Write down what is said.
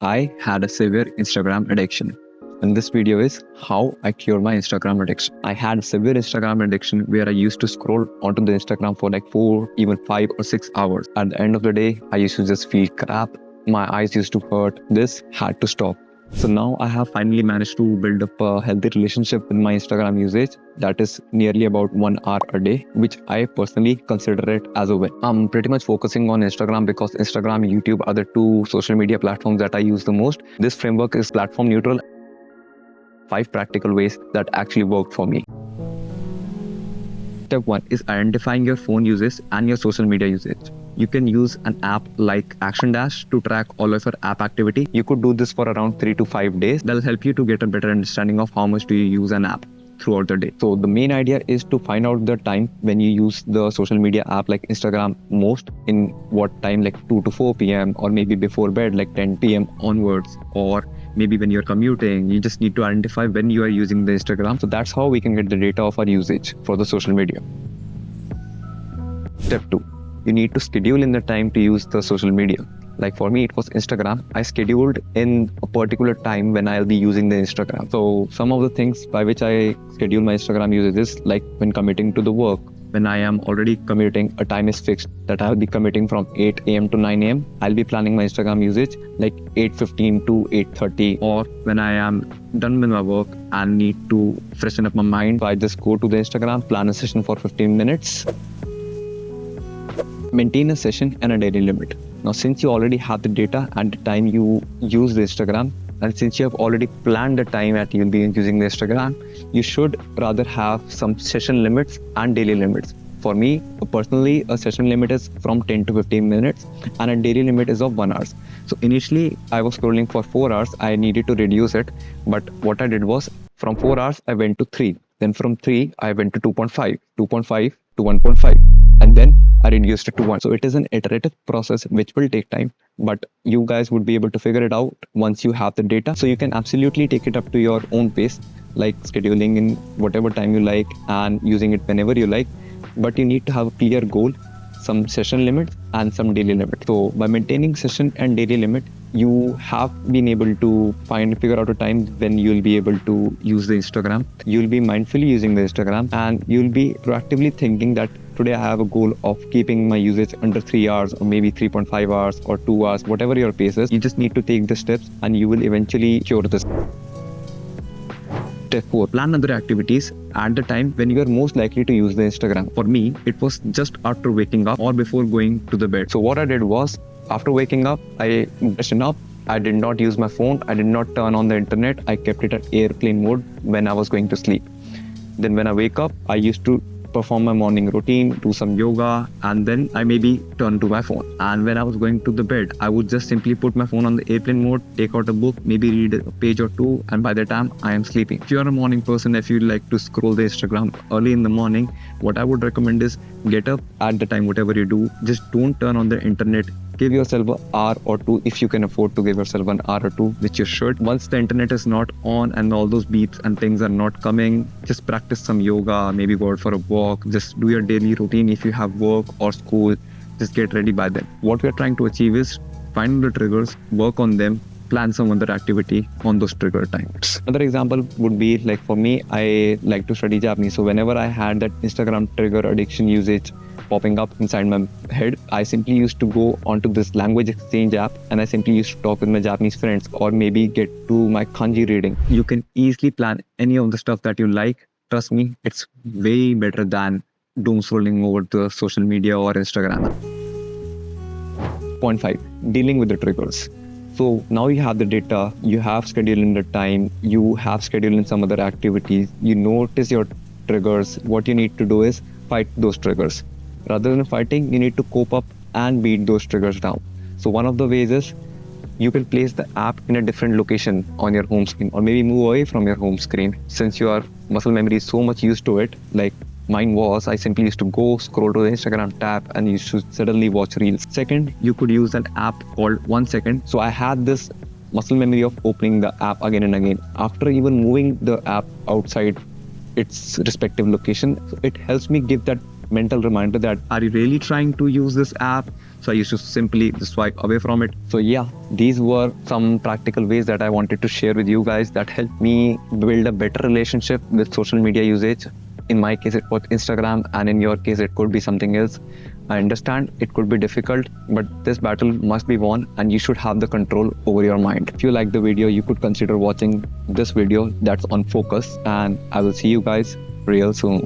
I had a severe Instagram addiction. And this video is how I cured my Instagram addiction. I had severe Instagram addiction where I used to scroll onto the Instagram for like 4, even 5 or 6 hours. At the end of the day, I used to just feel crap. My eyes used to hurt. This had to stop. So now I have finally managed to build up a healthy relationship with my Instagram usage that is nearly about 1 hour a day, which I personally consider it as a win. I'm pretty much focusing on Instagram because Instagram and YouTube are the two social media platforms that I use the most. This framework is platform neutral. 5 practical ways that actually worked for me. Step 1 is identifying your phone usage and your social media usage. You can use an app like Action Dash to track all of your app activity. You could do this for around 3 to 5 days. That'll help you to get a better understanding of how much do you use an app throughout the day. So the main idea is to find out the time when you use the social media app like Instagram most, in what time, like 2 to 4 p.m. or maybe before bed like 10 p.m. onwards, or maybe when you're commuting. You just need to identify when you are using the Instagram. So that's how we can get the data of our usage for the social media. Step 2. You need to schedule in the time to use the social media. Like for me, it was Instagram. I scheduled in a particular time when I'll be using the Instagram. So some of the things by which I schedule my Instagram usage is like when committing to the work. When I am already commuting, a time is fixed that I'll be committing from 8 a.m. to 9 a.m. I'll be planning my Instagram usage like 8:15 to 8:30. Or when I am done with my work and need to freshen up my mind, I just go to the Instagram, plan a session for 15 minutes. Maintain a session and a daily limit. Now, since you already have the data at the time you use the Instagram, and since you have already planned the time that you'll be using the Instagram, you should rather have some session limits and daily limits. For me, personally, a session limit is from 10 to 15 minutes and a daily limit is of 1 hour. So initially, I was scrolling for 4 hours. I needed to reduce it. But what I did was, from 4 hours, I went to 3. Then from 3, I went to 2.5, 2.5 to 1.5. And then I reduced it to 1. So it is an iterative process which will take time, but you guys would be able to figure it out once you have the data. So you can absolutely take it up to your own pace, like scheduling in whatever time you like and using it whenever you like. But you need to have a clear goal, some session limit and some daily limit. So by maintaining session and daily limit, you have been able to figure out a time when you'll be able to use the Instagram. You'll be mindfully using the Instagram and you'll be proactively thinking that today I have a goal of keeping my usage under 3 hours or maybe 3.5 hours or 2 hours, whatever your pace is. You just need to take the steps and you will eventually cure this. Step 4. Plan other activities at the time when you are most likely to use the Instagram. For me, it was just after waking up or before going to the bed. So what I did was, after waking up, I freshened up. I did not use my phone. I did not turn on the internet. I kept it at airplane mode when I was going to sleep. Then when I wake up, I used to perform my morning routine, do some yoga, and then I maybe turn to my phone. And when I was going to the bed, I would just simply put my phone on the airplane mode, take out a book, maybe read a page or two, and by the time I am sleeping. If you are a morning person, if you like to scroll the Instagram early in the morning, what I would recommend is get up at the time, whatever you do, just don't turn on the internet. Give yourself an hour or two if you can afford to give yourself an hour or two, which you should. Once the internet is not on and all those beeps and things are not coming, just practice some yoga, maybe go out for a walk, just do your daily routine. If you have work or school, just get ready by then. What we are trying to achieve is find the triggers, work on them, plan some other activity on those trigger times. Another example would be like for me, I like to study Japanese. So whenever I had that Instagram trigger addiction usage popping up inside my head, I simply used to go onto this language exchange app and I simply used to talk with my Japanese friends or maybe get to my kanji reading. You can easily plan any of the stuff that you like. Trust me, it's way better than doom scrolling over the social media or Instagram. Point 5, dealing with the triggers. So now you have the data, you have scheduling the time, you have scheduling some other activities, you notice your triggers. What you need to do is fight those triggers. Rather than fighting, you need to cope up and beat those triggers down. So one of the ways is you can place the app in a different location on your home screen or maybe move away from your home screen. Since your muscle memory is so much used to it, like mine was, I simply used to go scroll to the Instagram tab and used to suddenly watch reels. Second, you could use an app called 1 Second. So I had this muscle memory of opening the app again and again. After even moving the app outside its respective location, so it helps me give that mental reminder that, are you really trying to use this app? So I used to simply swipe away from it. So yeah, these were some practical ways that I wanted to share with you guys that helped me build a better relationship with social media usage. In my case, it was Instagram, and in your case, it could be something else. I understand it could be difficult, but this battle must be won and you should have the control over your mind. If you like the video, you could consider watching this video that's on focus, and I will see you guys real soon.